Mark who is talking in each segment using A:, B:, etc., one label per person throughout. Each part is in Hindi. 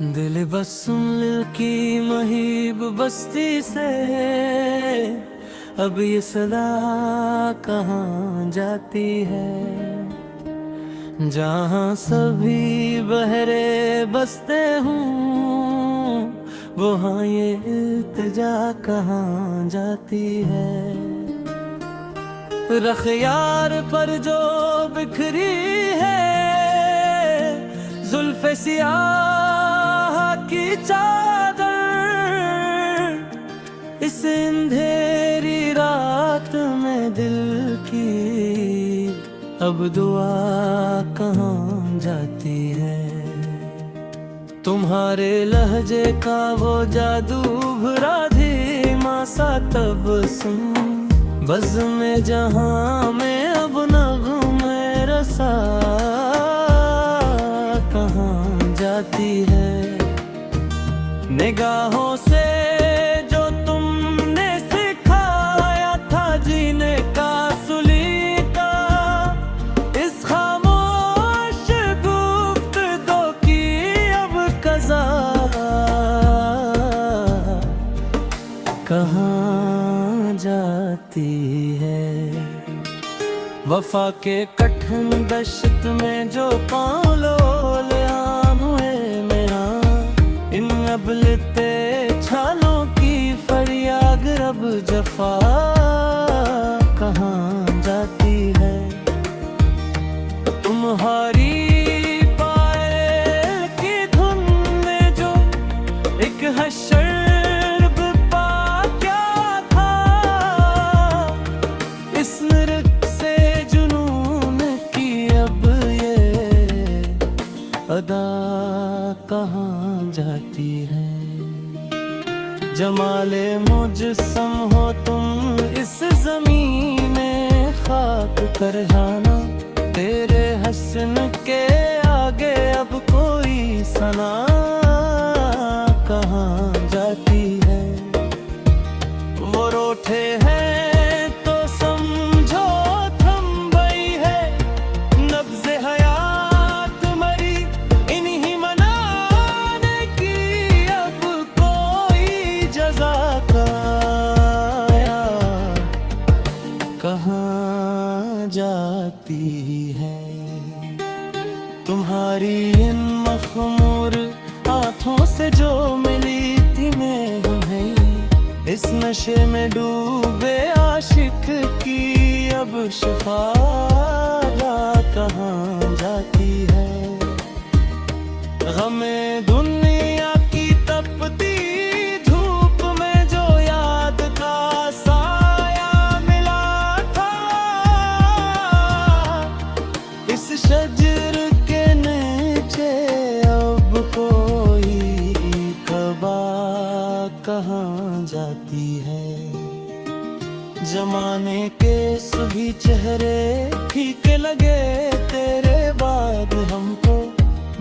A: दिल बस सुन की महीब बस्ती से अब ये सदा कहाँ जाती है। जहाँ सभी बहरे बसते हूँ वहाँ ये इल्तिजा कहाँ जाती है। रख यार पर जो बिखरी है जुल्फ़े सियाह की चादर, इस अंधेरी रात में दिल की अब दुआ कहाँ जाती है। तुम्हारे लहजे का वो जादू भरा धीमा सा तबस्सुम बज़ में जहाँ में अब नग़्मे रसा कहाँ जाती है। निगाहों से जो तुमने सिखाया था जीने का सुलीका, इस खामोश गुफ्तगू की अब क़ज़ा कहाँ जाती है। वफा के कठिन दश्त में जो पाँव लोलियां हुए मेरा, इन अबलते छालों की फरियाद रब जफा कहाँ जाती है। तुम्हारी पायल की धुन में जो एक हशर अदा कहाँ जाती है। जमाले मुजस्सम हो तुम इस ज़मीने खाक कर जाना, तेरे हस्न के आगे अब कोई सना कहाँ जाती है। वो रोठे हैं तो समझो थम गई है, नब्ज़े हयात मरी इन्हीं मनाने की अब कोई जज़ा कहाँ जाती है। तुम्हारी इन मखमूर हाथों से जो मिली थी मैं तुम्हें, इस नशे में डूबे आशिक की अब शिफा कहाँ जाती है। गमे दुनिया की तपती धूप में जो याद का साया मिला था, इस शजर के नीचे अब कोई कबा कहाँ जाती है। जमाने के सभी चेहरे फीके लगे तेरे बाद हमको,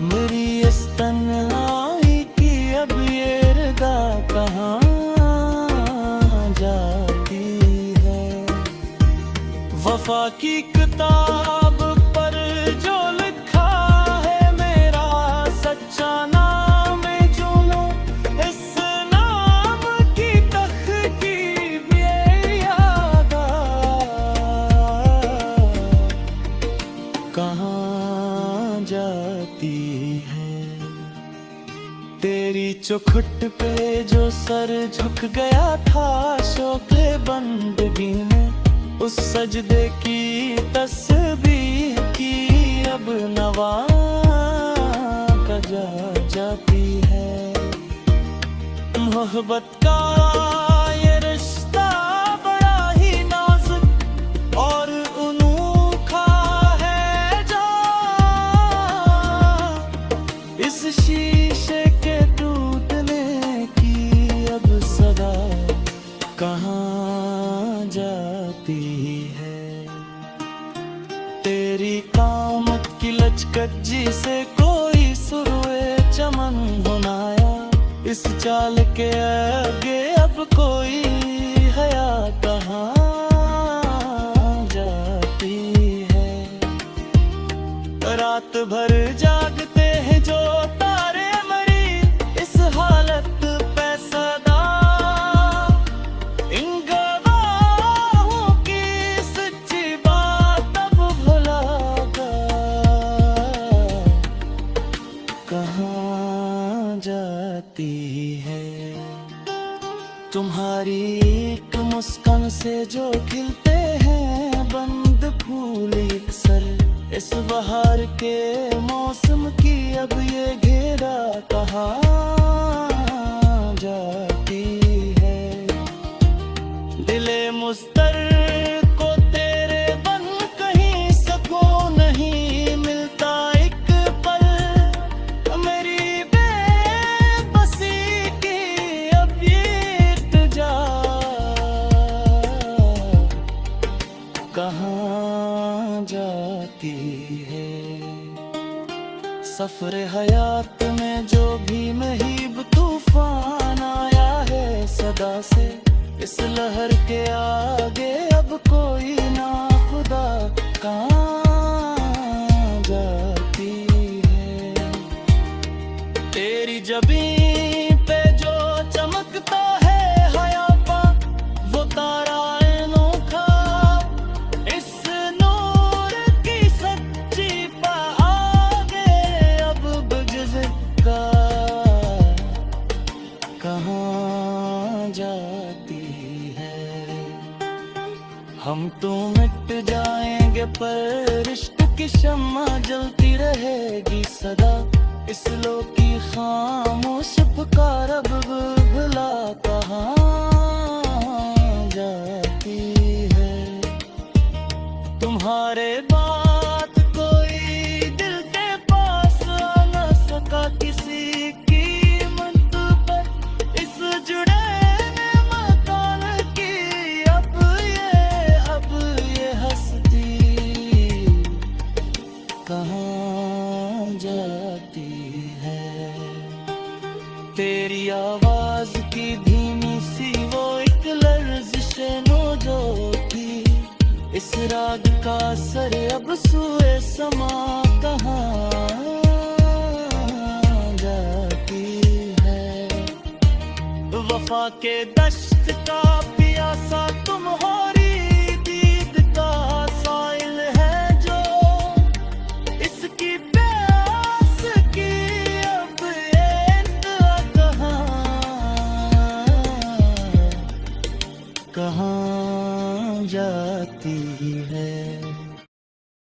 A: मेरी इस तन्हाई की अब ये रदा कहाँ जाती है। वफा की किताब पर जो लिखा है मेरा सच्चा नाम चुनो, इस नाम की तख्तीब ये याद कहाँ जाती है। तेरी चौखट पे जो सर झुक गया था शौक़े बंदगी में, उस सजदे की तस्बीह की अब नवा कजा जाती है। मोहब्बत का ये रिश्ता बड़ा ही नाजुक और अनोखा है जो, इस शीशे के टूटने की अब सदा कहाँ जाती है। तेरी कामत की लचकज्जी से कोई सुरुए चमन बनाया, इस चाल के आगे अब कोई हया कहाँ जाती है। रात भर जागते हैं जो तारे मरी, तुम्हारी एक मुस्कान से जो खिलते हैं बंद फूल अक्सर, इस बहार के मौसम की अब ये घेरा कहाँ जाती है। दिले मुस्तर को तेरे बन कहीं सुकून नहीं मिलता एक पल, मेरी बेबसी की अब ये इल्तिजा कहाँ जाती है। सफरे हयात में जो भी महीब तूफान आया है सदा से, इस लहर के आगे अब कोई ना खुदा कहाँ जाती है। तेरी जबीं पे जो चमकता है हयापा, वो तारा अनोखा, इस नूर की सच्ची पा आगे अब बगज़ का कहाँ जाती है। हम तो मिट जाएंगे पर इश्क की शम्मा जलती रहेगी सदा, इस लो की खामोश पुकार अब भुला कहाँ जाती है। तुम्हारे बात कोई दिल के पास आ न सका किसी कीमत पर, इस जुड़े मकान की अब ये हस्ती कहाँ जाती है। तेरी आवाज की धीमी सी वो एक लर्ज़िश नो जो थी, इस राग का असर अब सूए समा कहाँ जाती है। वफा के